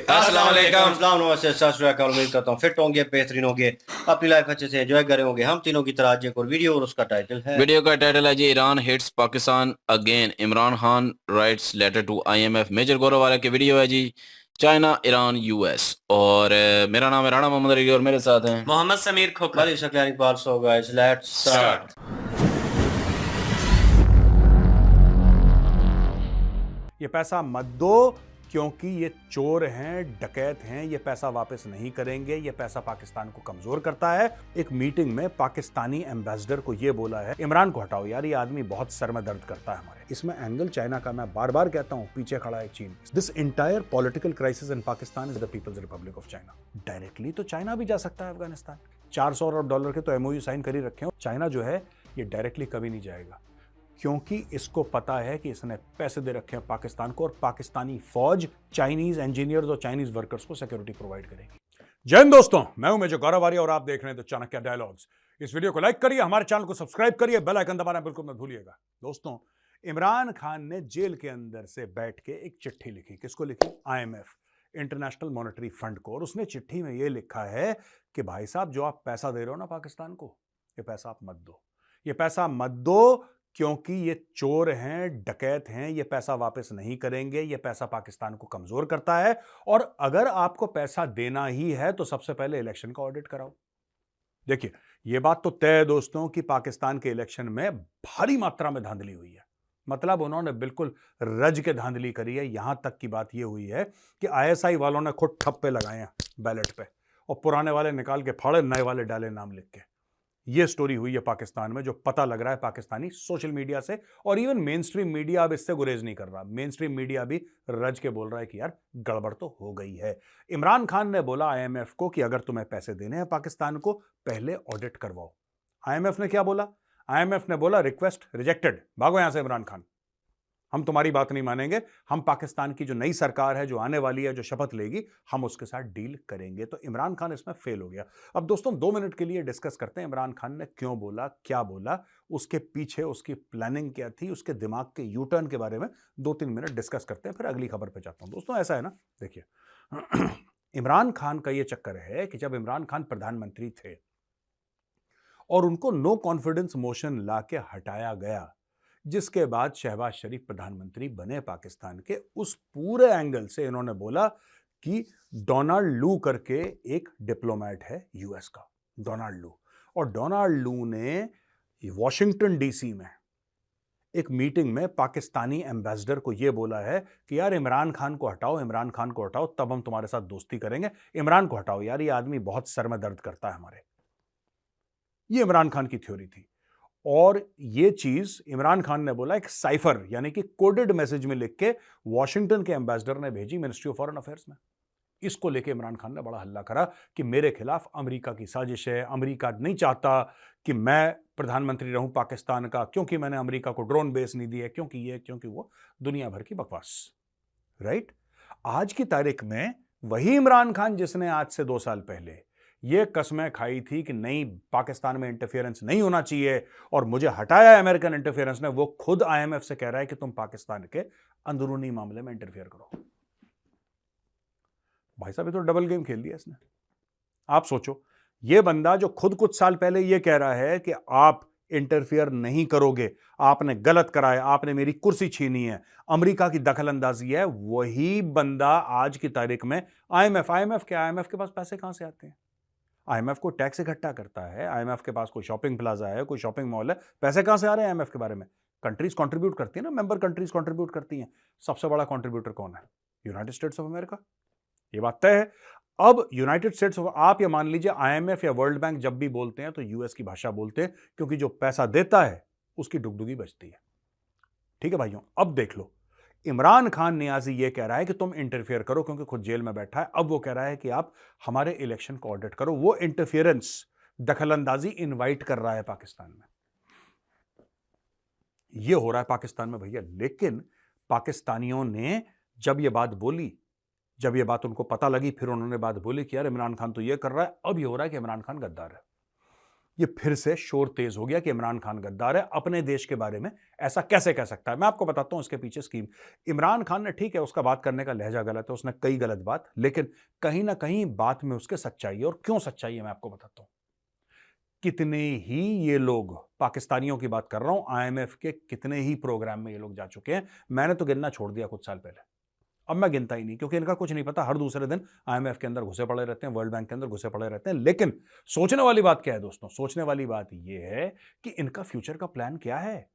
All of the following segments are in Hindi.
अस्सलाम वालेकुम। अस्सलाम नमस्ते सत श्री अकाल। उम्मीद करता हूँ फिट होंगे, बेहतरीन होंगे, अपनी लाइफ अच्छे से एंजॉय करे होंगे। हम तीनों की तरह आज एक और वीडियो और उसका टाइटल है वीडियो का टाइटल है जी, Iran hits Pakistan again, Imran Khan writes letter to IMF. Major Gaurav वाला की वीडियो है जी, चाइना ईरान यूएस। और मेरा नाम है राणा मोहम्मद अली और मेरे साथ हैं Mohammad Sameer Khokhar. Malik Saklani pals. So guys let's start. ये पैसा मत दो क्योंकि ये चोर हैं, डकैत हैं, ये पैसा वापस नहीं करेंगे, ये पैसा पाकिस्तान को कमजोर करता है। एक मीटिंग में पाकिस्तानी एम्बेसडर को ये बोला है, इमरान को हटाओ यार, ये आदमी बहुत सर में दर्द करता है हमारे। इसमें एंगल चाइना का मैं बार बार कहता हूं, पीछे खड़ा है चीन। This entire political crisis in Pakistan is the people's republic of China. Directly तो चाइना भी जा सकता है अफगानिस्तान। $400 अरब के तो एमओयू साइन कर ही रखे हो। चाइना जो है ये डायरेक्टली कभी नहीं जाएगा, क्योंकि इसको पता है कि इसने पैसे दे रखे हैं पाकिस्तान को, और पाकिस्तानी फौज चाइनीज इंजीनियर्स और चाइनीज वर्कर्स को सिक्योरिटी प्रोवाइड करेगी। जय हिंद दोस्तों, मैं हूं मेजर गौरव आर्य और आप देख रहे हैं द चाणक्य डायलॉग्स। इस वीडियो को लाइक करिए, हमारे चैनल को सब्सक्राइब करिए, बेल आइकन दबाना बिल्कुल मत भूलिएगा। दोस्तों, इमरान खान ने जेल के अंदर से बैठ के एक चिट्ठी लिखी। किसको लिखी? आईएमएफ, इंटरनेशनल मॉनेटरी फंड को। और उसने चिट्ठी में यह लिखा है कि भाई साहब, जो आप पैसा दे रहे हो ना पाकिस्तान को, ये पैसा आप मत दो। ये पैसा मत दो क्योंकि ये चोर हैं, डकैत हैं, ये पैसा वापस नहीं करेंगे, ये पैसा पाकिस्तान को कमजोर करता है। और अगर आपको पैसा देना ही है तो सबसे पहले इलेक्शन का ऑडिट कराओ। देखिए, ये बात तो तय है दोस्तों कि पाकिस्तान के इलेक्शन में भारी मात्रा में धांधली हुई है। मतलब उन्होंने बिल्कुल रज के धांधली करी है। यहां तक की बात यह हुई है कि आईएसआई वालों ने खुद ठप्पे लगाए हैं बैलेट पे, और पुराने वाले निकाल के फाड़े, नए वाले डाले नाम लिख के। ये स्टोरी हुई है पाकिस्तान में, जो पता लग रहा है पाकिस्तानी सोशल मीडिया से। और इवन मेन स्ट्रीम मीडिया अब इससे गुरेज नहीं कर रहा। मेन स्ट्रीम मीडिया भी रज के बोल रहा है कि यार गड़बड़ तो हो गई है। इमरान खान ने बोला आईएमएफ को कि अगर तुम्हें पैसे देने हैं पाकिस्तान को, पहले ऑडिट करवाओ। आईएमएफ ने क्या बोला? आईएमएफ ने बोला रिक्वेस्ट रिजेक्टेड, भागो यहां से इमरान खान, हम तुम्हारी बात नहीं मानेंगे। हम पाकिस्तान की जो नई सरकार है, जो आने वाली है, जो शपथ लेगी, हम उसके साथ डील करेंगे। तो इमरान खान इसमें फेल हो गया। अब दोस्तों 2 मिनट के लिए डिस्कस करते हैं इमरान खान ने क्यों बोला, क्या बोला, उसके पीछे उसकी प्लानिंग क्या थी, उसके दिमाग के यू टर्न के बारे में 2-3 मिनट डिस्कस करते हैं, फिर अगली खबर पे जाता हूं। दोस्तों ऐसा है ना, देखिए इमरान खान का यह चक्कर है कि जब इमरान खान प्रधानमंत्री थे और उनको नो कॉन्फिडेंस मोशन ला के हटाया गया, जिसके बाद शहबाज शरीफ प्रधानमंत्री बने पाकिस्तान के, उस पूरे एंगल से इन्होंने बोला कि डोनाल्ड लू करके एक डिप्लोमेट है यूएस का, डोनाल्ड लू। और डोनाल्ड लू ने वॉशिंगटन डीसी में एक मीटिंग में पाकिस्तानी एम्बेसडर को यह बोला है कि यार इमरान खान को हटाओ, इमरान खान को हटाओ, तब हम तुम्हारे साथ दोस्ती करेंगे। इमरान को हटाओ यार, ये आदमी बहुत सर में दर्द करता है हमारे। ये इमरान खान की थ्योरी थी। और ये चीज इमरान खान ने बोला एक साइफर यानी कि कोडेड मैसेज में लिख के वॉशिंगटन के एम्बेसडर ने भेजी मिनिस्ट्री ऑफ फॉरेन अफेयर्स में। इसको लेके इमरान खान ने बड़ा हल्ला करा कि मेरे खिलाफ अमेरिका की साजिश है, अमेरिका नहीं चाहता कि मैं प्रधानमंत्री रहूं पाकिस्तान का, क्योंकि मैंने अमेरिका को ड्रोन बेस नहीं दिया, क्योंकि ये, क्योंकि वो, दुनिया भर की बकवास। राइट? आज की तारीख में वही इमरान खान जिसने आज से 2 साल पहले ये कस्में खाई थी कि नहीं, पाकिस्तान में इंटरफेरेंस नहीं होना चाहिए और मुझे हटाया अमेरिकन इंटरफेरेंस ने, वो खुद आईएमएफ से कह रहा है कि तुम पाकिस्तान के अंदरूनी मामले में इंटरफेयर करो। भाई साहब, ये तो डबल गेम खेल दिया इसने। आप सोचो, ये बंदा जो खुद कुछ साल पहले ये कह रहा है कि आप इंटरफेयर नहीं करोगे, आपने गलत करा है, आपने मेरी कुर्सी छीनी है, अमेरिका की दखल अंदाजी है, वही बंदा आज की तारीख में आईएमएफ के पास पैसे कहां से आते हैं? आईएमएफ को टैक्स इकट्ठा करता है, आईएमएफ के पास कोई शॉपिंग प्लाजा है, कोई शॉपिंग मॉल है, पैसे कहां से आ रहे हैं आईएमएफ के बारे में? कंट्रीज कंट्रीब्यूट करती है ना, मेंबर कंट्रीज कंट्रीब्यूट करती हैं। सबसे बड़ा कंट्रीब्यूटर कौन है? United states of America. ये बात तय है। अब यूनाइटेड स्टेट्स ऑफ, आप ये मान लीजिए आईएमएफ या वर्ल्ड बैंक जब भी बोलते हैं तो यूएस की भाषा बोलते हैं, क्योंकि जो पैसा देता है उसकी डुगडुगी बचती है। ठीक है भाइयों, अब देख लो, इमरान खान नियाजी ये कह रहा है कि तुम इंटरफेयर करो, क्योंकि खुद जेल में बैठा है। अब वो कह रहा है कि आप हमारे इलेक्शन को ऑडिट करो। वो इंटरफेरेंस, दखलंदाजी इनवाइट कर रहा है पाकिस्तान में। ये हो रहा है पाकिस्तान में भैया। लेकिन पाकिस्तानियों ने जब ये बात बोली, जब ये बात उनको पता लगी, फिर उन्होंने बात बोली कि यार इमरान खान तो ये कर रहा है। अब ये हो रहा है कि इमरान खान गद्दार है। ये फिर से शोर तेज हो गया कि इमरान खान गद्दार है, अपने देश के बारे में ऐसा कैसे कह सकता है। मैं आपको बताता हूं इसके पीछे स्कीम। इमरान खान ने, ठीक है उसका बात करने का लहजा गलत है, उसने कई गलत बात, लेकिन कहीं ना कहीं बात में उसके सच्चाई है। और क्यों सच्चाई है मैं आपको बताता हूं। कितने ही ये लोग, पाकिस्तानियों की बात कर रहा हूं, आईएमएफ के कितने ही प्रोग्राम में ये लोग जा चुके हैं। मैंने तो गिनना छोड़ दिया कुछ साल पहले, अब मैं गिनता ही नहीं, क्योंकि इनका कुछ नहीं पता। हर दूसरे दिन आईएमएफ के अंदर घुसे पड़े रहते हैं, वर्ल्ड बैंक के अंदर घुसे पड़े रहते हैं। लेकिन सोचने वाली बात क्या है दोस्तों? सोचने वाली बात यह है कि इनका फ्यूचर का प्लान क्या है।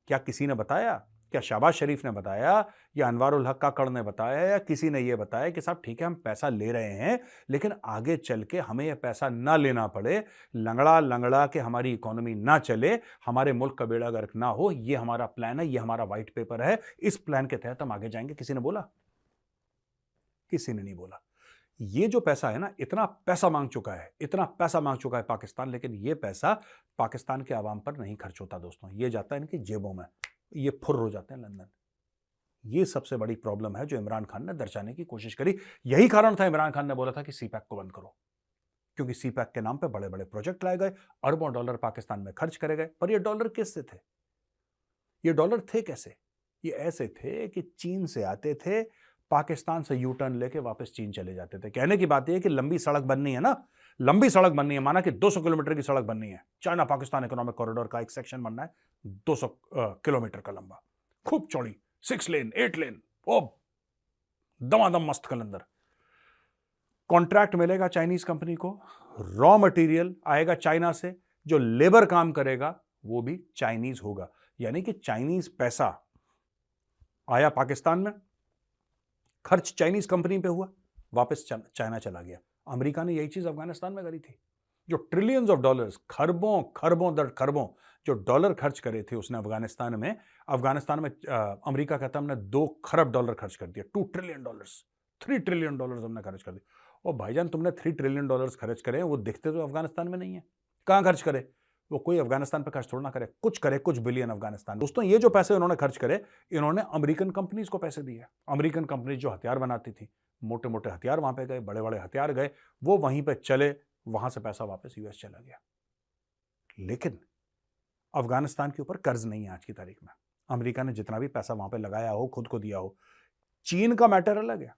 क्या किसी ने बताया? क्या शहबाज शरीफ ने बताया, या अनवारुल हक काकड़ ने बताया, या किसी ने यह बताया कि साहब ठीक है हम पैसा ले रहे हैं, लेकिन आगे चल के हमें यह पैसा ना लेना पड़े, लंगड़ा लंगड़ा के हमारी इकोनॉमी ना चले, हमारे मुल्क का बेड़ा गर्क ना हो, यह हमारा प्लान है, यह हमारा व्हाइट पेपर है, इस प्लान के तहत हम आगे जाएंगे। किसी ने बोला? किसी ने नहीं बोला। ये जो पैसा है ना, इतना पैसा मांग चुका है, इतना पैसा मांग चुका है पाकिस्तान, लेकिन ये पैसा पाकिस्तान के आवाम पर नहीं खर्च होता दोस्तों, ये जाता है इनकी जेबों में, ये फुर्र हो जाते हैं लंदन। ये सबसे बड़ी प्रॉब्लम है जो इमरान खान ने दर्शाने की कोशिश करी। यही कारण था इमरान खान ने बोला था कि सीपैक को बंद करो, क्योंकि सीपैक के नाम पे बड़े बड़े प्रोजेक्ट लाए गए, अरबों डॉलर पाकिस्तान में खर्च करे गए। पर ये डॉलर किससे थे? ये डॉलर थे कैसे? ये ऐसे थे कि चीन से आते थे, पाकिस्तान से यू टर्न लेके वापस चीन चले जाते थे। कहने की बात यह है कि लंबी सड़क बननी है ना, लंबी सड़क बननी है, माना कि 200 किलोमीटर की सड़क बननी है, चाइना पाकिस्तान इकोनॉमिक कॉरिडोर का एक सेक्शन बनना है 200 किलोमीटर का लंबा, खूब चौड़ी, 6 लेन 8 लेन, ओ दमादम मस्त कलंदर। कॉन्ट्रैक्ट मिलेगा चाइनीज कंपनी को, रॉ मटेरियल आएगा चाइना से, जो लेबर काम करेगा वो भी चाइनीज होगा। यानी कि चाइनीज पैसा आया पाकिस्तान में, खर्च चाइनीज कंपनी पे हुआ, वापस चाइना चला गया। अमेरिका ने यही चीज अफगानिस्तान में करी थी। जो ट्रिलियंस ऑफ डॉलर्स, खरबों खरबों दर खरबों जो डॉलर खर्च करे थे उसने अफगानिस्तान में, अमेरिका कहता हमने 2 खरब डॉलर खर्च कर दिया, 2 ट्रिलियन डॉलर्स, 3 ट्रिलियन डॉलर्स हमने खर्च कर दिए। और भाईजान तुमने 3 ट्रिलियन डॉलर्स खर्च करे, वो दिखते तो अफगानिस्तान में नहीं है। कहां खर्च करे? वो कोई अफगानिस्तान पर खर्च थोड़ा ना करे, कुछ करे, कुछ बिलियन अफगानिस्तान। दोस्तों ये जो पैसे उन्होंने खर्च करे, इन्होंने अमेरिकन कंपनीज को पैसे दिए। अमेरिकन कंपनीज जो हथियार बनाती थी, मोटे मोटे हथियार वहां पे गए, बड़े बड़े हथियार गए, वो वहीं पे चले, वहां से पैसा वापस यूएस चला गया। लेकिन अफगानिस्तान के ऊपर कर्ज नहीं है आज की तारीख में। अमेरिका ने जितना भी पैसा वहां पे लगाया हो, खुद को दिया हो। चीन का मैटर अलग है।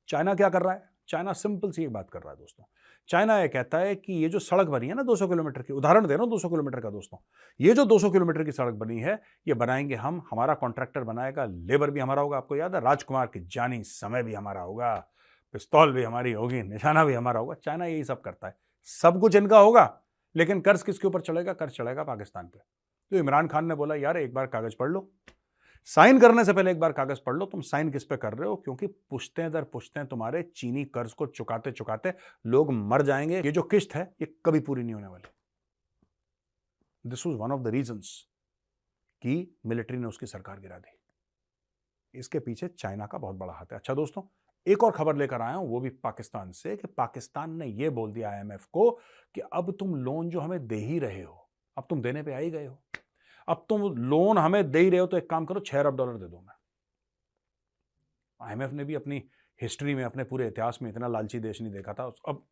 चाइना क्या कर रहा है? चाइना सिंपल सी एक बात कर रहा है दोस्तों। चाइना ये कहता है कि ये जो सड़क बनी है ना 200 किलोमीटर की, उदाहरण दे रहा हूं 200 किलोमीटर का दोस्तों, ये जो 200 किलोमीटर की सड़क बनी है, ये बनाएंगे हम, हमारा कॉन्ट्रैक्टर बनाएगा, लेबर भी हमारा होगा। आपको याद है राजकुमार की जानी, समय भी हमारा होगा, पिस्तौल भी हमारी होगी, निशाना भी हमारा होगा। चाइना यही सब करता है, सब कुछ इनका होगा, लेकिन कर्ज किसके ऊपर चढ़ेगा? कर्ज चढ़ेगा पाकिस्तान पे। तो इमरान खान ने बोला यार एक बार कागज पढ़ लो, साइन करने से पहले एक बार कागज पढ़ लो, तुम साइन किस पे कर रहे हो, क्योंकि पुश्तें दर पुश्तें तुम्हारे चीनी कर्ज को चुकाते चुकाते लोग मर जाएंगे। ये जो किश्त है ये कभी पूरी नहीं होने वाली। This was one of the reasons कि मिलिट्री ने उसकी सरकार गिरा दी। इसके पीछे चाइना का बहुत बड़ा हाथ है। अच्छा दोस्तों, एक और खबर लेकर आया हूं, वो भी पाकिस्तान से, कि पाकिस्तान ने यह बोल दिया आईएमएफ को कि अब तुम लोन जो हमें दे ही रहे हो, अब तुम देने पे आ ही गए हो, अब तुम लोन हमें दे ही रहे हो, तो एक काम करो 6 अरब डॉलर दे दो। मैं, आईएमएफ ने भी अपनी हिस्ट्री में, अपने पूरे इतिहास में इतना लालची देश नहीं देखा था। अब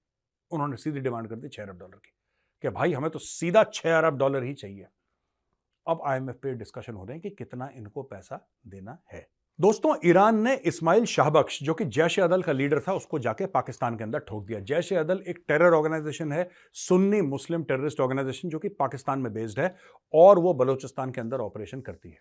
उन्होंने सीधी डिमांड कर दी 6 अरब डॉलर की, कि भाई हमें तो सीधा 6 अरब डॉलर ही चाहिए। अब आईएमएफ पे डिस्कशन हो रहे हैं कि कितना इनको पैसा देना है। दोस्तों, ईरान ने इस्माइल शाहबख्श, जो कि जैश-ए-अदल का लीडर था, उसको जाके पाकिस्तान के अंदर ठोक दिया। जैश-ए-अदल एक टेरर ऑर्गेनाइजेशन है, सुन्नी मुस्लिम टेररिस्ट ऑर्गेनाइजेशन, जो कि पाकिस्तान में बेस्ड है और वो बलूचिस्तान के अंदर ऑपरेशन करती है।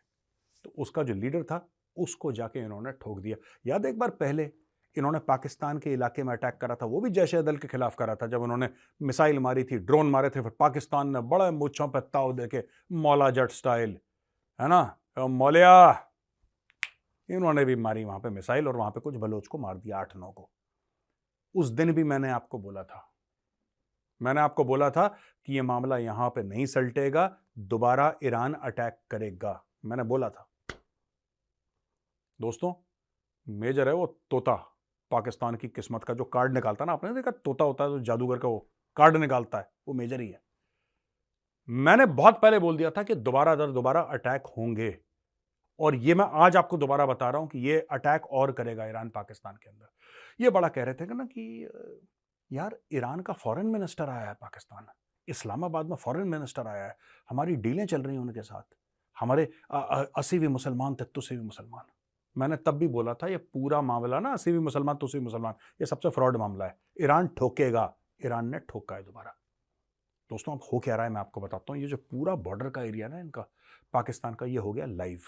तो उसका जो लीडर था उसको जाके इन्होंने ठोक दिया। याद है एक बार पहले इन्होंने पाकिस्तान के इलाके में अटैक करा था, वो भी जैश-ए-अदल के खिलाफ करा था, जब उन्होंने मिसाइल मारी थी, ड्रोन मारे थे, फिर पाकिस्तान ने बड़े मुच्छों पर ताव देके, मौला जट स्टाइल, है ना, मौलिया, इन्होंने भी मारी वहां पे मिसाइल और वहां पे कुछ बलोच को मार दिया, 8-9 को। उस दिन भी मैंने आपको बोला था कि यह मामला यहां पे नहीं सलटेगा, दोबारा ईरान अटैक करेगा, मैंने बोला था। दोस्तों, मेजर है वो तोता, पाकिस्तान की किस्मत का जो कार्ड निकालता ना, आपने देखा तोता होता है जो जादूगर का वो कार्ड निकालता है, वो मेजर ही है। मैंने बहुत पहले बोल दिया था कि दोबारा अटैक होंगे, और ये मैं आज आपको दोबारा बता रहा हूं कि ये अटैक और करेगा ईरान पाकिस्तान के अंदर। ये बड़ा कह रहे थे ना कि यार ईरान का फॉरेन मिनिस्टर आया है पाकिस्तान, इस्लामाबाद में फॉरेन मिनिस्टर आया है, हमारी डीलें चल रही हैं उनके साथ, हमारे 80 भी मुसलमान थे, तुसी भी मुसलमान। मैंने तब भी बोला था ये पूरा मामला ना 80 भी मुसलमान, तुसी भी मुसलमान, ये सबसे फ्रॉड मामला है। ईरान ठोकेगा, ईरान ने ठोका है दोबारा। दोस्तों अब हो क्या रहा है मैं आपको बताता हूँ। ये जो पूरा बॉर्डर का एरिया ना इनका पाकिस्तान का, ये हो गया लाइव।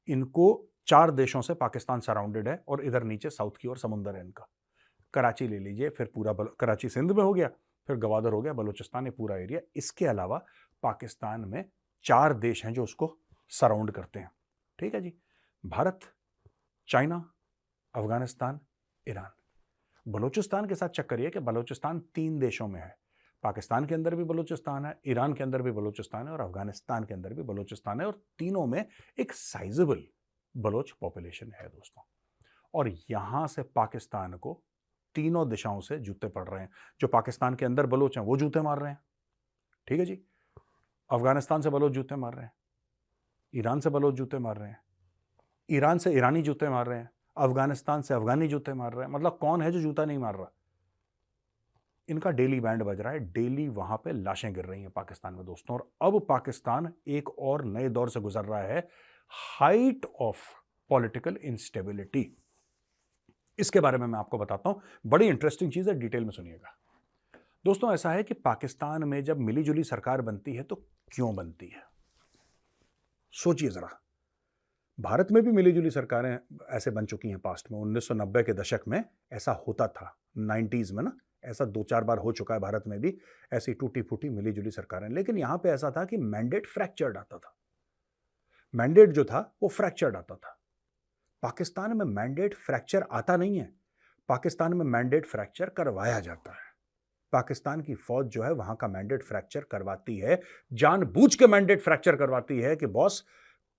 इनको 4 देशों से पाकिस्तान सराउंडेड है और इधर नीचे साउथ की ओर समुंदर है इनका। कराची ले लीजिए, फिर पूरा कराची सिंध में हो गया, फिर गवादर हो गया, बलूचिस्तान, ये पूरा एरिया। इसके अलावा पाकिस्तान में 4 देश हैं जो उसको सराउंड करते हैं। ठीक है जी, भारत, चाइना, अफगानिस्तान, ईरान। बलूचिस्तान के साथ चक्कर ये कि बलूचिस्तान 3 देशों में है। पाकिस्तान के अंदर भी बलूचिस्तान है, ईरान के अंदर भी बलूचिस्तान है और अफगानिस्तान के अंदर भी बलूचिस्तान है, और तीनों में एक साइजेबल बलोच पॉपुलेशन है दोस्तों। और यहां से पाकिस्तान को तीनों दिशाओं से जूते पड़ रहे हैं। जो पाकिस्तान के अंदर बलोच हैं वो जूते मार रहे हैं, ठीक है जी। अफगानिस्तान से बलोच जूते मार रहे हैं, ईरान से बलोच जूते मार रहे हैं, ईरान से ईरानी जूते मार रहे हैं, अफगानिस्तान से अफगानी जूते मार रहे हैं। मतलब कौन है जो जूता नहीं मार रहा? इनका डेली बैंड बज रहा है, डेली वहां पे लाशें गिर रही हैं पाकिस्तान में दोस्तों। और अब पाकिस्तान एक और नए दौर से गुजर रहा है, हाइट ऑफ पॉलिटिकल इंस्टेबिलिटी। इसके बारे में मैं आपको बताता हूं, बड़ी इंटरेस्टिंग चीज है, डिटेल में सुनिएगा दोस्तों। ऐसा है कि पाकिस्तान में जब मिलीजुली सरकार बनती है तो क्यों बनती है, सोचिए जरा। भारत में भी मिलीजुली सरकारें ऐसे बन चुकी हैं पास्ट में। 1990 के दशक में ऐसा होता था, 90s में ना, ऐसा 2-4 बार हो चुका है भारत में भी, ऐसी टूटी फूटी मिलीजुली सरकारें। लेकिन यहां पे ऐसा था कि मैंडेट फ्रैक्चर्ड आता था, मैंडेट जो था वो फ्रैक्चर्ड आता था। पाकिस्तान में मैंडेट फ्रैक्चर आता नहीं है, पाकिस्तान में मैंडेट फ्रैक्चर करवाया जाता है। पाकिस्तान की फौज जो है वहां का मैंडेट फ्रैक्चर करवाती है, जानबूझ के मैंडेट फ्रैक्चर करवाती है कि बॉस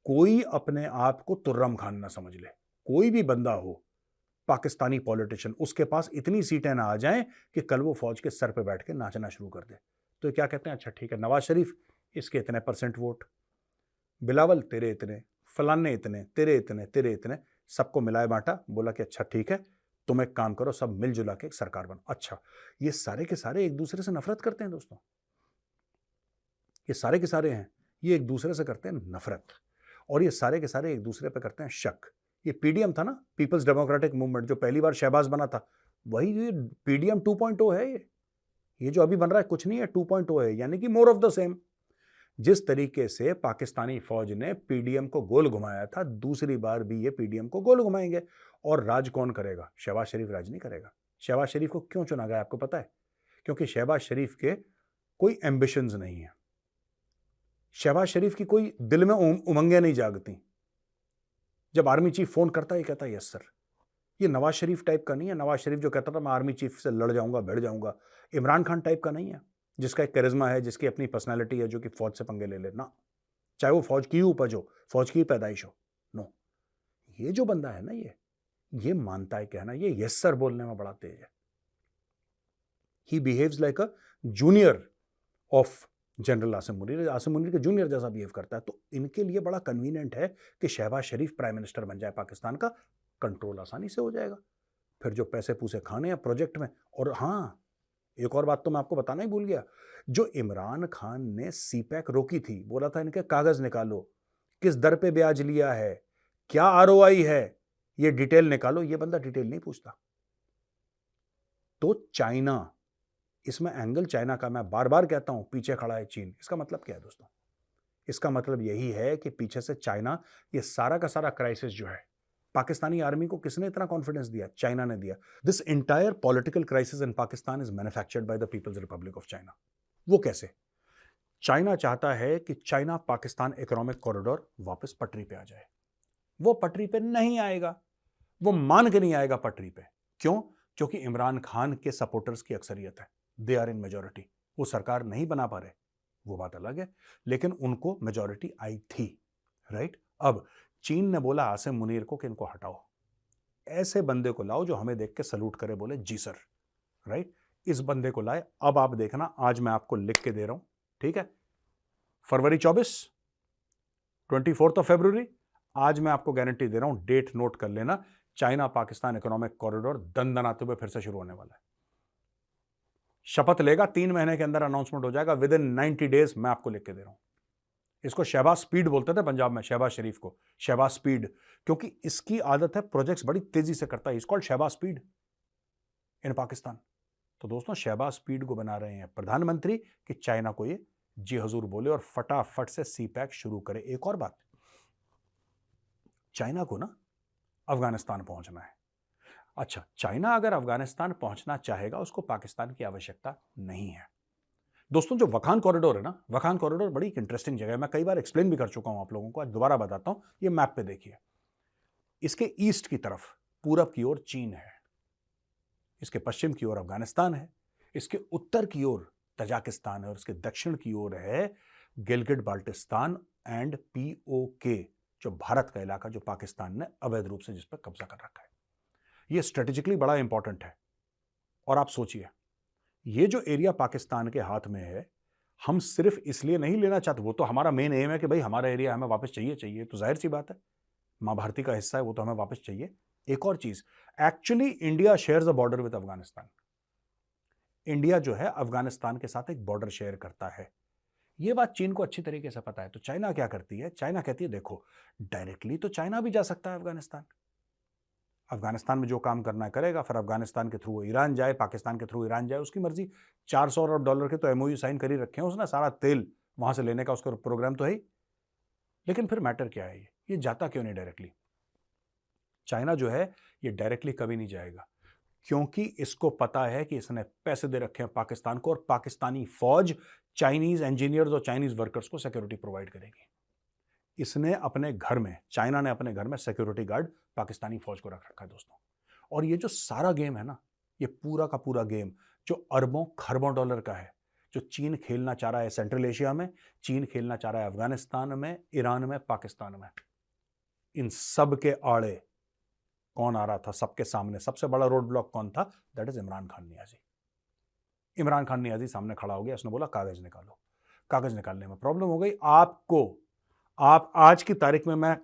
कोई अपने आप को तुर्रम खान ना समझ ले। कोई भी बंदा हो पाकिस्तानी पॉलिटिशियन, उसके पास इतनी सीटें ना आ जाएं कि कल वो फौज के सर पे बैठ के नाचना शुरू कर दे। तो क्या कहते हैं, अच्छा ठीक है, नवाज शरीफ इसके इतने % वोट, बिलावल तेरे इतने, फलाने इतने, तेरे इतने, तेरे इतने, सबको मिलाए बांटा, बोला कि अच्छा ठीक है, तुम एक काम करो, सब मिलजुला के एक सरकार बनो। अच्छा, ये सारे के सारे एक दूसरे से नफरत करते हैं दोस्तों, ये सारे के सारे हैं, ये एक दूसरे से करते हैं नफरत, और ये सारे के सारे एक दूसरे पे करते हैं शक। ये पीडीएम था ना, पीपल्स डेमोक्रेटिक मूवमेंट, जो पहली बार शहबाज बना था, वही ये पीडीएम 2.0 है। ये जो अभी बन रहा है कुछ नहीं है, 2.0 है, यानी कि मोर ऑफ द सेम। जिस तरीके से पाकिस्तानी फौज ने पीडीएम को गोल घुमाया था, दूसरी बार भी ये पीडीएम को गोल घुमाएंगे। और राज कौन करेगा? शहबाज शरीफ राज नहीं करेगा। शहबाज शरीफ को क्यों चुना गया आपको पता है? क्योंकि शहबाज शरीफ के कोई एम्बिशंस नहीं है, शहबाज शरीफ की कोई दिल में उमंगें नहीं जागती। जब आर्मी चीफ फोन करता है, कहता है यस सर। ये नवाज शरीफ टाइप का नहीं है। नवाज शरीफ जो कहता था मैं आर्मी चीफ से लड़ जाऊंगा, भिड़ जाऊंगा, इमरान खान टाइप का नहीं है, जिसका एक करिश्मा है, जिसकी अपनी पर्सनैलिटी है, जो कि फौज से पंगे ले लेना, चाहे वो फौज की उपज हो, फौज की पैदाइश हो। नो, ये जो बंदा है ना, ये मानता है कहना, ये यस सर बोलने में बड़ा तेज है। He behaves like a junior of general Asim Munir, Asim Munir के जूनियर जैसा बिहेव करता है। तो इनके लिए बड़ा कन्वीनियंट है कि शहबाज शरीफ प्राइम मिनिस्टर बन जाए पाकिस्तान का, कंट्रोल आसानी से हो जाएगा। फिर जो पैसे पूसे खाने हैं प्रोजेक्ट में। और हाँ, एक और बात तो मैं आपको बताना ही भूल गया, जो इमरान खान ने सीपैक रोकी थी, बोला था इनके कागज निकालो, किस दर पे ब्याज लिया है, क्या आरओआई है, ये डिटेल निकालो, ये बंदा डिटेल नहीं पूछता। तो चाइना, इसमें एंगल चाइना का, मैं बार बार कहता हूं, पीछे खड़ा है चीन। इसका मतलब क्या है दोस्तों? इसका मतलब यही है कि पीछे से चाइना, ये सारा का सारा क्राइसिस जो है, पाकिस्तानी आर्मी को किसने इतना कॉन्फिडेंस दिया? चाइना ने दिया। This entire political crisis in Pakistan is manufactured by the people's republic of China. वो कैसे? चाइना चाहता है कि चाइना पाकिस्तान इकोनॉमिक कॉरिडोर वापस पटरी पे आ जाए। वो पटरी पे नहीं आएगा, वो मान के नहीं आएगा पटरी पे। क्यों? क्योंकि इमरान खान के सपोर्टर्स की अक्सरियत है, दे आर इन मेजॉरिटी। वो सरकार नहीं बना पा रहे, वो बात अलग है, लेकिन उनको मेजॉरिटी आई थी, राइट? अब चीन ने बोला आसिम मुनीर को कि इनको हटाओ, ऐसे बंदे को लाओ जो हमें देख के सलूट करे, बोले जी सर, राइट? इस बंदे को लाए। अब आप देखना, आज मैं आपको लिख के दे रहा हूं, ठीक है? फरवरी 24 फरवरी, आज मैं आपको गारंटी दे रहा हूं, डेट नोट कर लेना, चाइना पाकिस्तान इकोनॉमिक कॉरिडोर दनदनाते हुए फिर से शुरू होने वाला है। शपथ लेगा, 3 महीने के अंदर अनाउंसमेंट हो जाएगा, विद इन 90 डेज। मैं आपको लिख के दे रहा हूं। इसको शहबाज स्पीड बोलते थे पंजाब में, शहबाज शरीफ को शहबाज स्पीड, क्योंकि इसकी आदत है प्रोजेक्ट्स बड़ी तेजी से करता है। Is called Shehbaz speed in Pakistan. तो दोस्तों, शहबाज स्पीड को बना रहे हैं प्रधानमंत्री कि चाइना को ये जी हजूर बोले और फटाफट से सी पैक शुरू करे। एक और बात, चाइना को ना अफगानिस्तान पहुंचना है। अच्छा, चाइना अगर अफगानिस्तान पहुंचना चाहेगा, उसको पाकिस्तान की आवश्यकता नहीं है। दोस्तों, जो वखान कॉरिडोर है ना, वखान कॉरिडोर बड़ी इंटरेस्टिंग जगह है। मैं कई बार एक्सप्लेन भी कर चुका हूं आप लोगों को, आज दोबारा बताता हूं। ये मैप पे देखिए, इसके ईस्ट की तरफ पूरब की ओर चीन है, इसके पश्चिम की ओर अफगानिस्तान है, इसके उत्तर की ओर तजाकिस्तान है और इसके दक्षिण की ओर है गिलगिट बाल्टिस्तान एंड पीओके, जो भारत का इलाका, जो पाकिस्तान ने अवैध रूप से जिस पर कब्जा कर रखा है। यह स्ट्रेटेजिकली बड़ा इंपॉर्टेंट है। और आप सोचिए, ये जो एरिया पाकिस्तान के हाथ में है, हम सिर्फ इसलिए नहीं लेना चाहते, वो तो हमारा मेन एम है कि भाई हमारा एरिया हमें वापस चाहिए, तो जाहिर सी बात है, मां भारती का हिस्सा है, वो तो हमें वापस चाहिए। एक और चीज, actually India shares a border with Afghanistan. India जो है अफगानिस्तान के साथ एक बॉर्डर शेयर करता है। यह बात चीन को अच्छी तरीके से पता है। तो चाइना क्या करती है? चाइना कहती है देखो, डायरेक्टली तो चाइना भी जा सकता है अफगानिस्तान, अफगानिस्तान में जो काम करना है करेगा, फिर अफगानिस्तान के थ्रू ईरान जाए, पाकिस्तान के थ्रू ईरान जाए, उसकी मर्जी। 400 अरब डॉलर के तो एमओयू साइन कर ही रखे हैं उसने, सारा तेल वहां से लेने का उसका प्रोग्राम तो है ही। लेकिन फिर मैटर क्या है, ये जाता क्यों नहीं डायरेक्टली? चाइना जो है ये डायरेक्टली कभी नहीं जाएगा, क्योंकि इसको पता है कि इसने पैसे दे रखे हैं पाकिस्तान को, और पाकिस्तानी फौज चाइनीज इंजीनियर्स और चाइनीज वर्कर्स को सिक्योरिटी प्रोवाइड करेगी। इसने अपने घर में, चाइना ने अपने घर में सिक्योरिटी गार्ड पाकिस्तानी फौज को रख रखा है दोस्तों। और ये जो सारा गेम है ना, ये पूरा का पूरा गेम जो अरबों खरबों डॉलर का है, जो चीन खेलना चाह रहा है सेंट्रल एशिया में, चीन खेलना चाह रहा है अफगानिस्तान में, ईरान में, पाकिस्तान में, इन सब के आड़े कौन आ रहा था? सबके सामने सबसे बड़ा रोड ब्लॉक कौन था? That is Imran Khan Niazi. इमरान खान नियाजी सामने खड़ा हो गया, उसने बोला कागज निकालो। कागज निकालने में प्रॉब्लम हो गई आपको। आप आज की तारीख में, मैं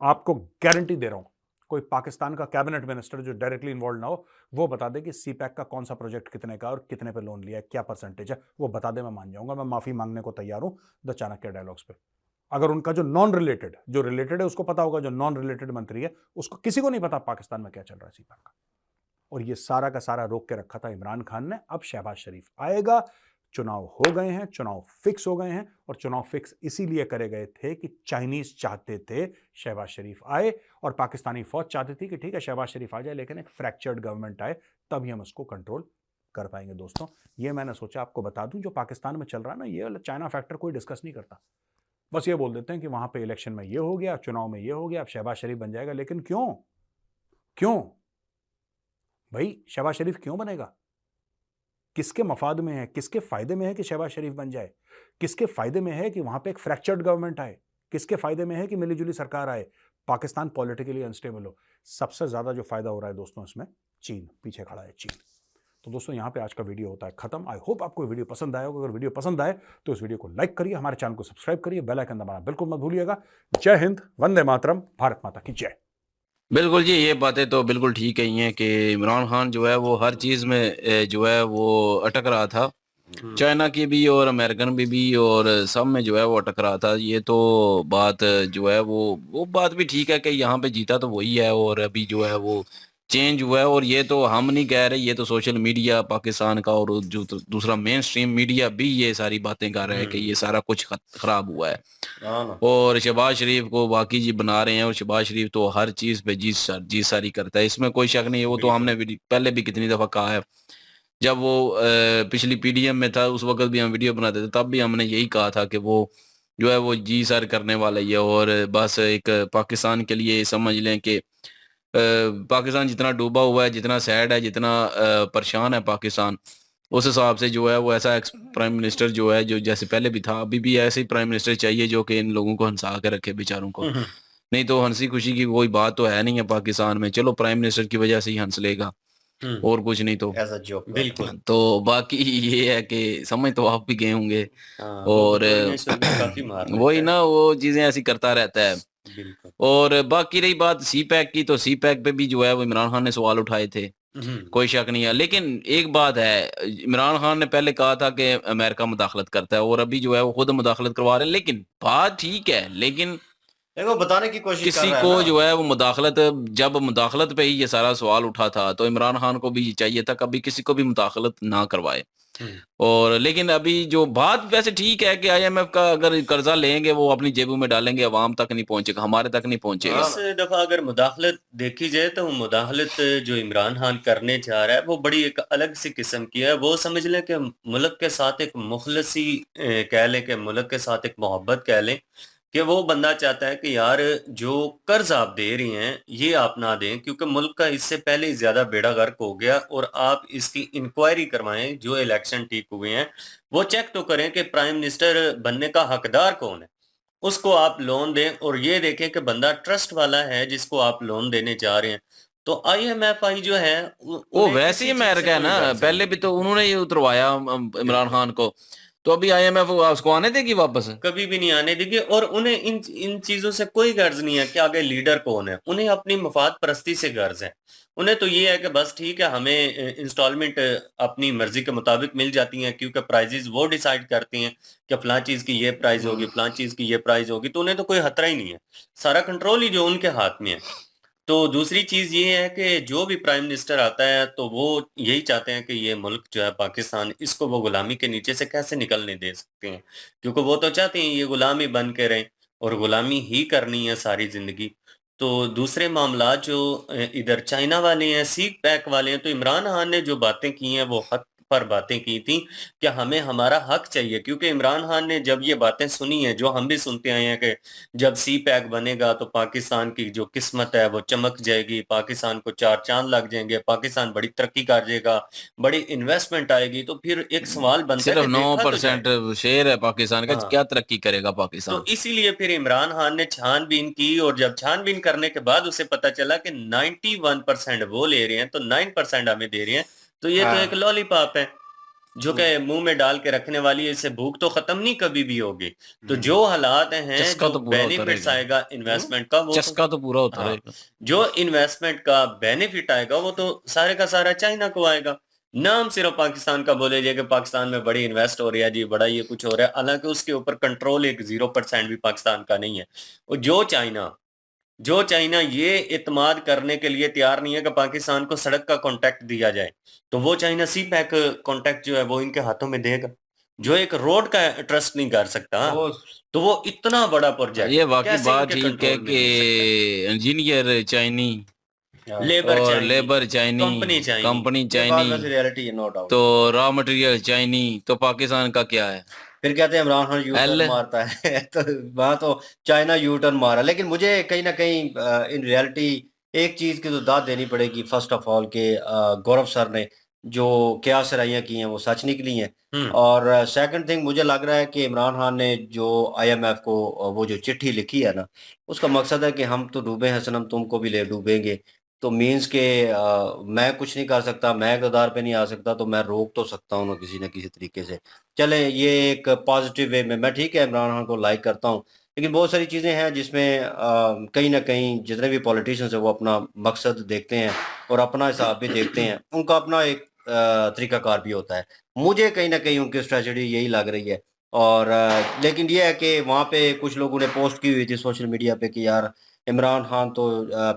आपको गारंटी दे रहा हूं, कोई पाकिस्तान का कैबिनेट मिनिस्टर जो डायरेक्टली इन्वॉल्व ना हो, वो बता दे कि सीपैक का कौन सा प्रोजेक्ट कितने का और कितने पे लोन लिया है, क्या परसेंटेज है, वो बता दे, मैं मान जाऊंगा। मैं माफी मांगने को तैयार हूं द चाणक्य डायलॉग्स पे। अगर उनका जो नॉन रिलेटेड, जो रिलेटेड है उसको पता होगा, जो नॉन रिलेटेड मंत्री है उसको, किसी को नहीं पता पाकिस्तान में क्या चल रहा है सीपैक का। और ये सारा का सारा रोक के रखा था इमरान खान ने। अब शहबाज शरीफ आएगा, चुनाव हो गए हैं, चुनाव फिक्स हो गए हैं, और चुनाव फिक्स इसीलिए करे गए थे कि चाइनीज चाहते थे शहबाज शरीफ आए, और पाकिस्तानी फौज चाहती थी कि ठीक है शहबाज शरीफ आ जाए, लेकिन एक फ्रैक्चर्ड गवर्नमेंट आए, तभी हम उसको कंट्रोल कर पाएंगे। दोस्तों, ये मैंने सोचा आपको बता दूं, जो पाकिस्तान में चल रहा है ना, ये चाइना फैक्टर कोई डिस्कस नहीं करता। बस ये बोल देते हैं कि वहां पे इलेक्शन में ये हो गया, चुनाव में ये हो गया, अब शहबाज शरीफ बन जाएगा। लेकिन क्यों? क्यों भाई शहबाज शरीफ क्यों बनेगा? किसके मफाद में है, किसके फायदे में है कि शहबाज शरीफ बन जाए? किसके फायदे में है कि वहां पे एक फ्रैक्चर्ड गवर्नमेंट आए? किसके फायदे में है कि मिलीजुली सरकार आए, पाकिस्तान पॉलिटिकली अनस्टेबल हो? सबसे ज्यादा जो फायदा हो रहा है दोस्तों इसमें, चीन पीछे खड़ा है, चीन। तो दोस्तों, यहां पे आज का वीडियो होता है खत्म। आई होप आपको वीडियो पसंद आया होगा। अगर वीडियो पसंद आए तो इस वीडियो को लाइक करिए, हमारे चैनल को सब्सक्राइब करिए, बेल आइकन दबाना बिल्कुल मत भूलिएगा। जय हिंद, वंदे मातरम, भारत माता की जय। बिल्कुल जी, ये बातें तो बिल्कुल ठीक ही हैं कि इमरान खान जो है वो हर चीज़ में जो है वो अटक रहा था, चाइना की भी और अमेरिकन भी और सब में जो है वो अटक रहा था। ये तो बात जो है वो बात भी ठीक है कि यहाँ पे जीता तो वही है, और अभी जो है वो चेंज हुआ है। और ये तो हम नहीं कह रहे, ये तो सोशल मीडिया पाकिस्तान का और जो दूसरा मेन स्ट्रीम मीडिया भी ये सारी बातें कर रहे हैं कि ये सारा कुछ खराब हुआ है, और शहबाज शरीफ को बाकी जी बना रहे हैं। और शहबाज शरीफ तो हर चीज पे जी सारी करता है, इसमें कोई शक नहीं है। वो तो हमने पहले भी कितनी दफा कहा है, जब वो पिछली पीडीएम में था उस वक्त भी हम वीडियो बनाते थे, तब भी हमने यही कहा था कि वो जो है वो जी सर करने वाला ही है। और बस एक पाकिस्तान के लिए समझ लें कि पाकिस्तान जितना डूबा हुआ है, जितना सैड है, जितना परेशान है पाकिस्तान, उस हिसाब से जो है वो ऐसा प्राइम मिनिस्टर जो है, जो जैसे पहले भी था अभी भी ऐसे ही प्राइम मिनिस्टर चाहिए, जो कि इन लोगों को हंसा के रखे बेचारों को। नहीं तो हंसी खुशी की कोई बात तो है नहीं है पाकिस्तान में। चलो प्राइम मिनिस्टर की वजह से ही हंस लेगा, और कुछ नहीं। तो एज अ जोक, बिल्कुल। तो बाकी ये है कि समझ तो आप भी गए होंगे, और वही ना, वो चीजें ऐसी करता रहता है। और बाकी रही बात सी पैक की, तो सी पैक पे भी जो है वो इमरान खान ने सवाल उठाए थे कोई शक नहीं है। लेकिन एक बात है, इमरान खान ने पहले कहा था कि अमेरिका मुदाखलत करता है और अभी जो है वो खुद मुदाखलत करवा रहे हैं। लेकिन बात ठीक है, लेकिन देखो बताने की कोशिश कर किसी रहा है को ना। जो है वो मुदाखलत, जब मुदाखलत पे ही ये सारा सवाल उठा था तो इमरान खान को भी चाहिए था कभी किसी को भी मुदाखलत ना करवाए। हम्म। और लेकिन अभी जो बात वैसे ठीक है कि आईएमएफ का अगर कर्जा लेंगे वो अपनी जेबों में डालेंगे, अवाम तक नहीं पहुंचेगा, हमारे तक नहीं पहुंचेगा। हाँ इस दफा अगर मुदाखलत देखी जाए तो मुदाखलत जो इमरान खान करने जा रहा है वो बड़ी एक अलग सी किस्म की है। वो समझ लें कि मुल्क के साथ एक मुखलसी कह लें, कि मुल्क के साथ एक मोहब्बत कह लें, कि वो बंदा चाहता है कि यार जो कर्ज आप दे रही हैं ये आप ना दें, क्योंकि मुल्क का इससे पहले ही ज्यादा बेड़ा गर्क हो गया, और आप इसकी इंक्वायरी करवाएं। जो इलेक्शन ठीक हुए हैं वो चेक तो करें कि प्राइम मिनिस्टर बनने का हकदार कौन है, उसको आप लोन दें, और ये देखें कि बंदा ट्रस्ट वाला है जिसको आप लोन देने जा रहे हैं। तो आईएमएफआई जो है वो उन्हें वैसे ही किसी चीज से अमेरिका है कोई ना, गर्ज नहीं पहले है। भी तो उन्होंने ही उतरवाया इमरान बिल्कुल, खान को। तो अभी आईएमएफ उसको आने देगी वापस? कभी भी नहीं आने देंगे, और उन्हें इन इन चीजों से कोई गर्ज नहीं है कि आगे लीडर कौन है। उन्हें अपनी मफाद परस्ती से गर्ज है। उन्हें तो ये है कि बस ठीक है, हमें इंस्टॉलमेंट अपनी मर्जी के मुताबिक मिल जाती हैं, क्योंकि प्राइजेस वो डिसाइड करती हैं कि फलां चीज की ये प्राइस होगी, फलां चीज की ये प्राइस होगी। तो उन्हें तो कोई खतरा ही नहीं है, सारा कंट्रोल ही जो उनके हाथ में है। तो दूसरी चीज ये है कि जो भी प्राइम मिनिस्टर आता है तो वो यही चाहते हैं कि ये मुल्क जो है पाकिस्तान, इसको वो गुलामी के नीचे से कैसे निकलने दे सकते हैं, क्योंकि वो तो चाहते हैं ये गुलामी बन के रहें और गुलामी ही करनी है सारी जिंदगी। तो दूसरे मामला जो इधर चाइना वाले हैं, सीक पैक वाले हैं, तो इमरान खान ने जो बातें की हैं वो हक पर बातें की थी कि हमें हमारा हक चाहिए। क्योंकि इमरान खान ने जब ये बातें सुनी हैं, जो हम भी सुनते आए हैं कि जब सी पैक बनेगा तो पाकिस्तान की जो किस्मत है वो चमक जाएगी, पाकिस्तान को चार चांद लग जाएंगे, पाकिस्तान बड़ी तरक्की कर जाएगा, बड़ी इन्वेस्टमेंट आएगी। तो फिर एक सवाल बनता है सिर्फ कि नौ देखा तो जाए। परसेंट शेयर है पाकिस्तान का, हाँ, क्या तरक्की करेगा तो पाकिस्तान? इसीलिए फिर इमरान खान ने छानबीन की, और जब छानबीन करने के बाद उसे पता चला कि 91% वो ले रहे हैं तो 9% हमें दे रहे हैं, तो ये तो एक हाँ। लॉलीपॉप है जो कि मुंह में डाल के रखने वाली है। इससे भूख तो खत्म नहीं कभी भी होगी। तो जो हालात हैं, चस्का जो तो पूरा होता बेनिफिट्स रहेगा, आएगा इन्वेस्टमेंट का, वो तो चस्का तो पूरा होता हाँ, रहेगा। जो इन्वेस्टमेंट का बेनिफिट आएगा वो तो सारे का सारा चाइना को आएगा। नाम सिर्फ पाकिस्तान का बोले जाए कि पाकिस्तान में बड़ी इन्वेस्ट हो रही है जी, बड़ा ये कुछ हो रहा है, हालांकि उसके ऊपर कंट्रोल एक 0% भी पाकिस्तान का नहीं है। और जो चाइना ये इत्माद करने के लिए तैयार नहीं है कि पाकिस्तान को सड़क का कॉन्ट्रैक्ट दिया जाए, तो वो चाइना सी पैक कॉन्ट्रैक्ट जो है वो इनके हाथों में देगा। जो एक रोड का ट्रस्ट नहीं कर सकता, वो तो वो इतना बड़ा ये प्रोजेक्ट वाकई कैसे बात इनके ठीक है कंट्रोल में कि दे सकता है। इंजीनियर चाइनी हाँ, लेबर और चाइनी, लेबर चाइनी, कंपनी चाइनी। कंपनी ये बात चाइनी, वैसे रियलिटी है, नो डाउट। तो रॉ मटेरियल चाइनी, तो पाकिस्तान का क्या है? फिर कहते हैं Imran Khan U turn L मारता है तो वहां तो चाइना यू टर्न मारा। लेकिन मुझे कहीं ना कहीं इन रियलिटी एक चीज की तो दाद देनी पड़ेगी। फर्स्ट ऑफ ऑल के गौरव सर ने जो क्या सराहियां की हैं वो सच निकली हैं। हम्म। और सेकंड थिंग मुझे लग रहा है कि इमरान खान ने जो आईएमएफ को वो जो चिट्ठी लिखी है ना, उसका मकसद है कि हम तो डूबे हैं सनम, तुमको भी ले डूबेंगे। तो मीन्स के मैं कुछ नहीं कर सकता, मैं इक़्तिदार पे नहीं आ सकता, तो मैं रोक तो सकता हूँ ना किसी न किसी तरीके से। चले ये एक पॉजिटिव वे में मैं ठीक है इमरान खान को लाइक करता हूँ। लेकिन बहुत सारी चीज़ें हैं जिसमें कहीं ना कहीं जितने भी पॉलिटिशियंस हैं वो अपना मकसद देखते हैं और अपना हिसाब भी देखते हैं। उनका अपना एक तरीकाकार भी होता है। मुझे कहीं ना कहीं उनकी स्ट्रेटजी यही लग रही है। और लेकिन ये है कि वहाँ पे कुछ लोगों ने पोस्ट की हुई थी सोशल मीडिया पे कि यार इमरान खान तो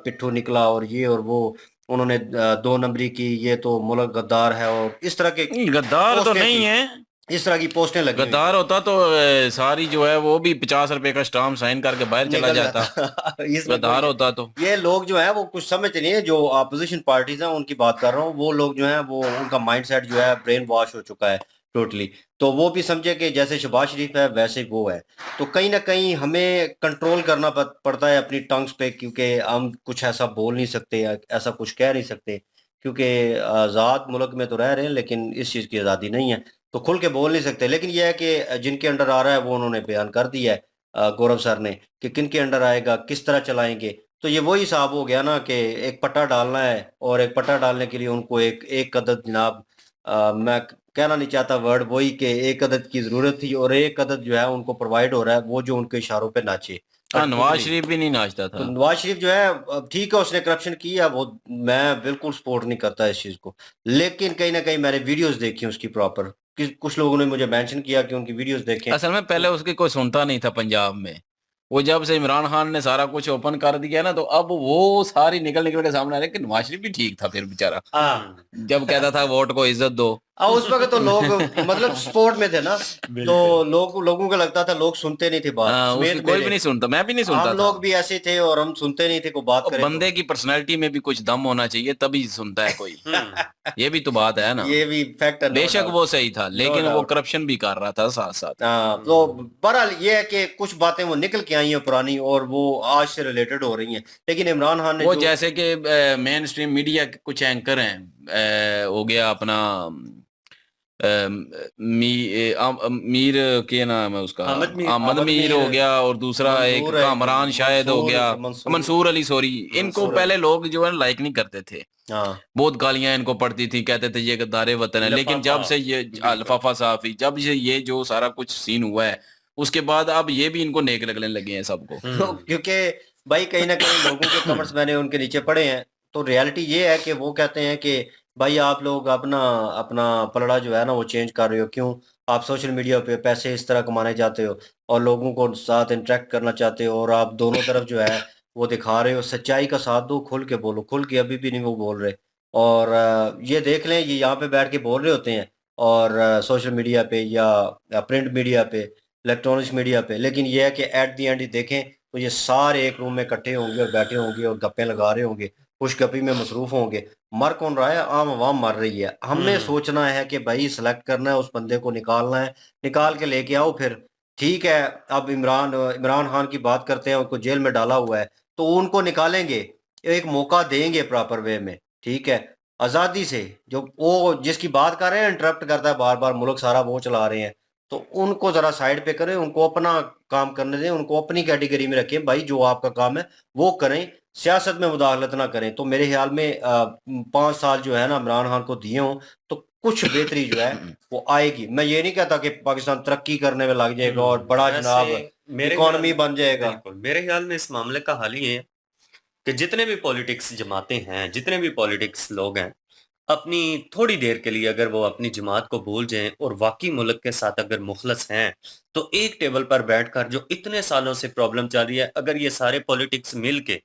पिट्ठू निकला और ये और वो, उन्होंने 2 नंबरी की, ये तो मुल्क गद्दार है और इस तरह के गद्दार तो पोस्टें नहीं थी, है। इस तरह की पोस्टें लगी हुई गद्दार थी। होता तो सारी जो है वो भी 50 रुपए का स्टाम्प साइन करके बाहर चला निकल जाता। जाता इसमें कोई गद्दार होता तो ये लोग जो है वो कुछ समझ नहीं है। जो अपोजिशन पार्टीज हैं उनकी बात कर रहा हूँ, वो लोग जो है वो उनका माइंडसेट जो है ब्रेन वॉश हो चुका है टोटली। तो वो भी समझे कि जैसे शहबाज शरीफ है वैसे वो है। तो कहीं ना कहीं हमें कंट्रोल करना पड़ता है अपनी टंग्स पे, क्योंकि हम कुछ ऐसा बोल नहीं सकते या ऐसा कुछ कह नहीं सकते, क्योंकि आज़ाद मुल्क में तो रह रहे हैं लेकिन इस चीज़ की आज़ादी नहीं है। तो खुल के बोल नहीं सकते। लेकिन यह है कि जिनके अंडर आ रहा है वो उन्होंने बयान कर दिया है गौरव सर ने कि किन के अंडर आएगा, किस तरह चलाएंगे। तो ये वही हिसाब हो गया ना कि एक पट्टा डालना है और एक पट्टा डालने के लिए उनको एक एक अदद जनाब, मैं कहना नहीं चाहता वर्ड, वही कि एक अदद की ज़रूरत थी और एक अदद जो है उनको प्रोवाइड हो रहा है, वो जो उनके इशारों पे नाचे। हाँ, नवाज कठपुतली। शरीफ भी नहीं नाचता तो था। नवाज शरीफ जो है ठीक है, उसने करप्शन किया, वो मैं बिल्कुल सपोर्ट नहीं करता इस चीज को, लेकिन कहीं ना कहीं मैंने वीडियोस देखी उसकी प्रॉपर, कुछ लोगों ने मुझे मेंशन किया कि उनकी वीडियोस देखें असल में पहले तो उसकी कोई सुनता नहीं था पंजाब में। वो जब से इमरान खान ने सारा कुछ ओपन कर दिया ना, तो अब वो सारी निकल निकल के सामने आ रही है कि नवाज शरीफ भी ठीक था फिर बेचारा। हाँ जब कहता था वोट को इज्जत दो। उस वक्त तो लोग मतलब सपोर्ट में थे ना, तो बिल्कुल। लोगों को लगता था, लोग सुनते नहीं थे बात हाँ, उसकी समेत कोई भी मेरे। नहीं सुनता, मैं भी नहीं हम सुनता था। लोग भी ऐसे थे और हम सुनते नहीं थे, कोई बात और करे तो बंदे की पर्सनैलिटी में भी कुछ दम होना चाहिए तभी सुनता है कोई। ये भी तो बात है ना। ये भी फैक्ट है, नो बेशक डाउट। वो सही था, नो लेकिन वो डाउट। करप्शन भी कर रहा था साथ साथ। तो बहरहाल ये है कि कुछ बातें वो निकल के आई हैं पुरानी, और वो आज से रिलेटेड हो रही हैं, लेकिन इमरान खान ने वो जो जैसे कि मेन स्ट्रीम मीडिया के कुछ एंकर हैं, हो गया अपना मीर, के नाम है उसका, अहमद मीर। अहमद अहमद मीर मीर, हो गया, और दूसरा एक मंसूर है, कामरान शायद हो गया, मंसूर मंसूर अली, सॉरी। इनको मंसूर अली। पहले लोग जो है लाइक नहीं करते थे, हाँ बहुत गालियां इनको पड़ती थी, कहते थे ये गद्दारे वतन है। लेकिन जब लिफाफा। से ये बिल्कुल। लिफाफा साफी, जब से ये जो सारा कुछ सीन हुआ है, उसके बाद अब ये भी इनको नेक लगने लगे हैं सबको। तो क्योंकि भाई कहीं ना कहीं लोगों के कमेंट्स मैंने उनके नीचे पढ़े हैं, तो रियलिटी ये है कि वो कहते हैं कि भाई आप लोग अपना अपना पलड़ा जो है ना वो चेंज कर रहे हो, क्यों आप सोशल मीडिया पे पैसे इस तरह कमाने जाते हो और लोगों को साथ इंटरेक्ट करना चाहते हो, और आप दोनों तरफ जो है वो दिखा रहे हो, सच्चाई का साथ दो, खुल के बोलो, खुल के अभी भी नहीं वो बोल रहे। और ये देख लें, ये यहाँ पे बैठ के बोल रहे होते हैं, और सोशल मीडिया पे या प्रिंट मीडिया पे, इलेक्ट्रॉनिक्स मीडिया पे, लेकिन ये है कि एट दी एंड देखें तो ये सारे एक रूम में इकट्ठे होंगे और बैठे होंगे और गप्पे लगा रहे होंगे, खुशगपी में मसरूफ होंगे। मर कौन रहा है? आम आवाम मर रही है। हमने सोचना है कि भाई सिलेक्ट करना है, उस बंदे को निकालना है, निकाल के लेके आओ फिर। ठीक है, अब इमरान इमरान खान की बात करते हैं, उनको जेल में डाला हुआ है, तो उनको निकालेंगे, एक मौका देंगे प्रॉपर वे में, ठीक है, आज़ादी से। जो वो जिसकी बात कर रहे हैं, इंटरप्ट करता है बार बार, मुल्क सारा वो चला रहे हैं, तो उनको जरा साइड पे करें, उनको अपना काम करने दें, उनको अपनी कैटेगरी में रखें, भाई जो आपका काम है वो करें, सियासत में मुदाखलत ना करें। तो मेरे ख्याल में 5 साल जो है ना इमरान खान को दिए हों, तो कुछ बेहतरी जो है वो आएगी। मैं ये नहीं कहता कि पाकिस्तान तरक्की करने में लग जाएगा और बड़ा जनाब वैसे मेरे इकोनॉमी ख्याल बन जाएगा। बिल्कुल, मेरे ख्याल में इस मामले का हल ये है कि जितने भी पॉलिटिक्स जमातें हैं, जितने भी पॉलिटिक्स लोग हैं, अपनी थोड़ी देर के लिए अगर वो अपनी जमात को भूल जाएँ और वाक़ई मुल्क के साथ अगर मुख़लस हैं, तो एक टेबल पर बैठकर जो इतने सालों से प्रॉब्लम चल रही है, अगर ये सारे पॉलिटिक्स मिल के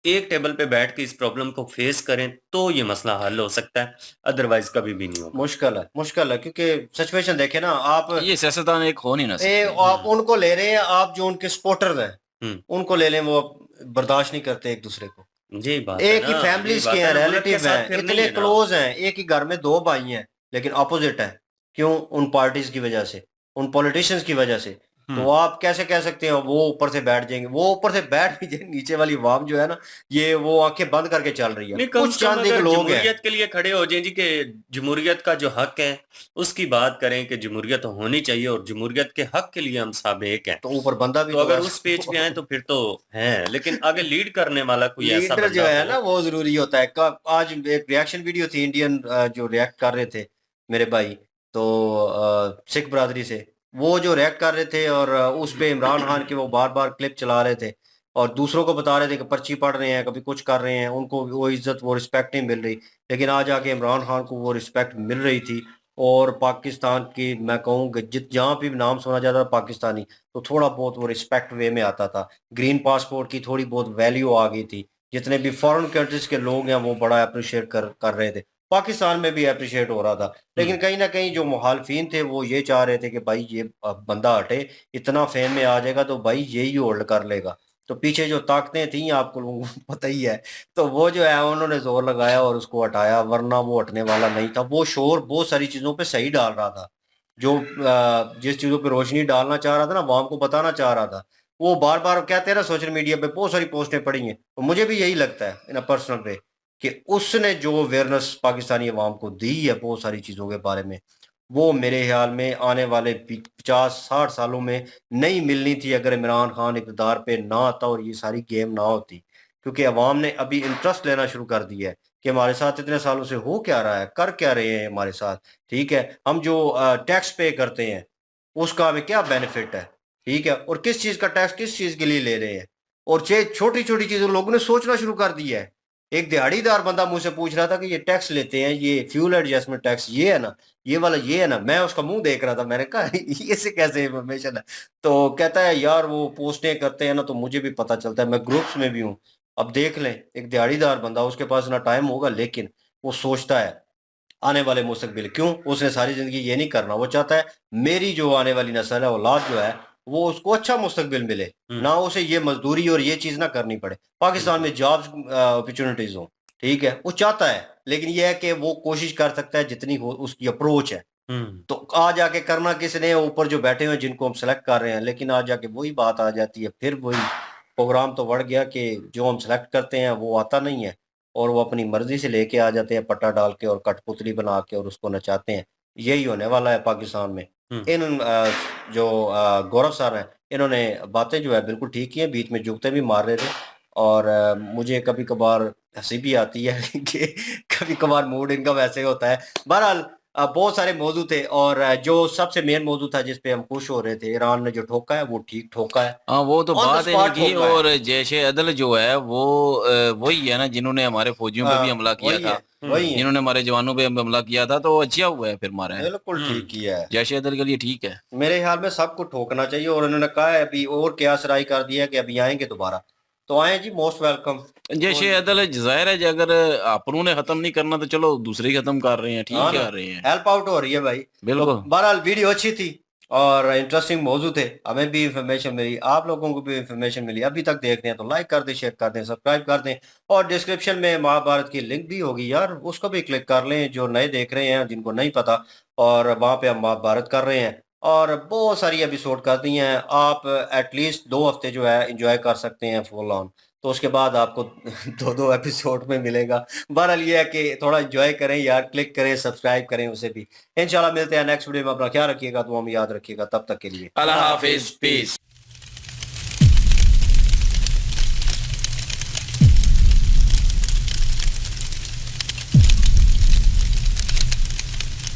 एक टेबल पे बैठ के इस प्रॉब्लम को फेस करें, तो ये मसला हल हो सकता है, अदरवाइज़ कभी भी नहीं होगा। मुश्किल है, क्योंकि सिचुएशन देखें ना आप, ये सियासतदान एक हो नहीं ना आप सकते। उनको ले रहे हैं, आप जो उनके सपोर्टर्स हैं हुँ, उनको ले लें, वो बर्दाश्त नहीं करते एक दूसरे को। यही बात है एक ही ना, यही फैमिलीज के बात हैं, है ना, मुल्क के रिलेटिव साथ हैं, फिर नहीं इतने है ना। क्लोज हैं, एक ही घर में 2 भाई हैं, लेकिन अपोजिट है। क्यों? उन पार्टीज की वजह से, उन पॉलिटिशियंस की वजह से। तो आप कैसे कह सकते हैं वो ऊपर से बैठ जाएंगे? वो ऊपर से बैठ भी जाए, नीचे वाली अवाम जो है ना, ये वो आंखें बंद करके चल रही है। नहीं, कम कुछ से कम चंद एक अगर लोग हैं। जमहूरियत के लिए खड़े हो जाएँ जी कि जमहूरियत का जो हक है, उसकी बात करें कि जमहूरियत होनी चाहिए और जमहूरियत के हक के लिए हम सब एक हैं। तो ऊपर बंदा भी तो तो अगर है। उस पेज पे आएँ तो फिर तो हैं, लेकिन आगे लीड करने वाला कोई ऐसा लीडर जो बंदा है हो। ना वो जरूरी होता है। आज एक रिएक्शन वीडियो थी इंडियन, जो रिएक्ट कर रहे थे मेरे भाई, तो सिख बरादरी से, वो जो रिएक्ट कर रहे थे, और उस पे इमरान खान के वो बार बार क्लिप चला रहे थे, और दूसरों को बता रहे थे कि पर्ची पढ़ रहे हैं, कभी कुछ कर रहे हैं, उनको वो इज्जत वो रिस्पेक्ट नहीं मिल रही। लेकिन आज आके इमरान खान को वो रिस्पेक्ट मिल रही थी। और पाकिस्तान की मैं कहूँ कि जित जहाँ भी नाम सुना जाता था पाकिस्तानी, तो थोड़ा बहुत वो रिस्पेक्ट वे में आता था। ग्रीन पासपोर्ट की थोड़ी बहुत वैल्यू आ गई थी। जितने भी फॉरेन कंट्रीज के लोग हैं वो बड़ा अप्रिशिएट कर रहे थे। पाकिस्तान में भी अप्रिशिएट हो रहा था। लेकिन कहीं ना कहीं जो मुखालफिन थे वो ये चाह रहे थे कि भाई ये बंदा हटे, इतना फेम में आ जाएगा तो भाई यही होल्ड कर लेगा। तो पीछे जो ताकतें थी आपको लोगों को पता ही है, तो वो जो है उन्होंने जोर लगाया और उसको हटाया, वरना वो हटने वाला नहीं था। वो शोर बहुत सारी चीजों पे सही डाल रहा था, जो जिस चीजों पे रोशनी डालना चाह रहा था ना, अवाम को बताना चाह रहा था। वो बार बार कहते हैं ना, सोशल मीडिया पे बहुत सारी पोस्टें पड़ी हैं, तो मुझे भी यही लगता है इन अ पर्सनल वे कि उसने जो अवेयरनेस पाकिस्तानी अवाम को दी है बहुत सारी चीज़ों के बारे में, वो मेरे ख्याल में आने वाले 50-60 सालों में नहीं मिलनी थी, अगर इमरान खान इक़्तिदार पे ना आता और ये सारी गेम ना होती। क्योंकि अवाम ने अभी इंटरेस्ट लेना शुरू कर दिया है कि हमारे साथ इतने सालों से हो क्या रहा है, कर क्या रहे हैं हमारे साथ, ठीक है? हम जो टैक्स पे करते हैं, उसका हमें क्या बेनिफिट है? ठीक है, और किस चीज का टैक्स किस चीज के लिए ले रहे हैं, और छोटी छोटी चीजों लोगों ने सोचना शुरू कर दिया है। एक दिहाड़ीदार बंदा मुझसे पूछ रहा था कि ये टैक्स लेते हैं, ये फ्यूल एडजस्टमेंट टैक्स ये है ना, ये वाला ये है ना, मैं उसका मुंह देख रहा था, मैंने कहा ये से कैसे इंफॉर्मेशन है। तो कहता है यार वो पोस्टें करते हैं ना तो मुझे भी पता चलता है, मैं ग्रुप्स में भी हूँ। अब देख लें, एक दिहाड़ीदार बंदा, उसके पास ना टाइम होगा लेकिन वो सोचता है आने वाले मुस्तकबिल, क्यों उसने सारी जिंदगी ये नहीं करना, वो चाहता है मेरी जो आने वाली नस्ल है, औलाद जो है, वो उसको अच्छा मुस्तकबिल मिले, ना उसे ये मजदूरी और ये चीज ना करनी पड़े, पाकिस्तान में जॉब्स अपॉर्चुनिटीज हो, ठीक है, वो चाहता है, लेकिन ये है कि वो कोशिश कर सकता है जितनी हो, उसकी अप्रोच है। तो आ जाके करना किसने, ऊपर जो बैठे हुए हैं जिनको हम सेलेक्ट कर रहे हैं, लेकिन आ जाके वही बात आ जाती है, फिर वही प्रोग्राम तो बढ़ गया कि जो हम सेलेक्ट करते हैं वो आता नहीं है, और वो अपनी मर्जी से लेके आ जाते हैं पट्टा डाल के और कठपुतली बना के और उसको नचाते हैं। यही होने वाला है पाकिस्तान में। इन जो गौरव सर हैं, इन्होंने बातें जो है बिल्कुल ठीक की हैं, बीच में जुगते भी मार रहे थे, और मुझे कभी कभार हंसी भी आती है कि कभी कभार मूड इनका वैसे होता है। बहरहाल बहुत सारे मौजू थे, और जो सबसे मेन मौजू था जिस पे हम खुश हो रहे थे, ईरान ने जो ठोका है वो ठीक ठोका है, हाँ वो तो ऑन द बात है नहीं स्पॉट की। ठोका है। और जैशे अदल जो है वो वही है ना जिन्होंने हमारे फौजियों पे भी हमला किया वही था, है, वही है, जिन्होंने हमारे जवानों पे हमला किया था, तो अच्छा हुआ है फिर मारा है। बिल्कुल ठीक किया है। जैशे अदल के लिए ठीक है। मेरे ख्याल में सबको ठोकना चाहिए, और उन्होंने कहा है अभी और क्या सराई कर दिया है कि अभी आएंगे दोबारा, तो आए जी, मोस्ट वेलकम। जैशे अदल जाहिर है कि अगर अपनों ने खत्म नहीं करना तो चलो दूसरे ही खत्म कर रहे हैं, ठीक हाँ ना, कर रहे हैं। हेल्प आउट हो रही है भाई। तो बिल्कुल। बहरहाल वीडियो अच्छी थी और इंटरेस्टिंग मौजू थे, हमें भी इंफॉर्मेशन मिली, आप लोगों को भी इंफॉर्मेशन मिली। अभी तक देख रहे हैं तो लाइक कर दें, शेयर कर दें, सब्सक्राइब कर दें, और डिस्क्रिप्शन में महाभारत की लिंक भी होगी यार, उसको भी क्लिक कर लें जो नए देख रहे हैं, जिनको नहीं पता, और वहाँ पे हम महाभारत कर रहे हैं, और बहुत सारी एपिसोड कर दी हैं। आप एटलीस्ट 2 हफ्ते जो है इंजॉय कर सकते हैं फुल ऑन, तो उसके बाद आपको 2-2 एपिसोड में मिलेगा। बहरहाल ये है कि थोड़ा एंजॉय करें यार, क्लिक करें, सब्सक्राइब करें उसे भी। इंशाल्लाह मिलते हैं नेक्स्ट वीडियो में, अपना ख्याल रखिएगा, तो हम याद रखिएगा, तब तक के लिए अल्लाह हाफिज, पीस।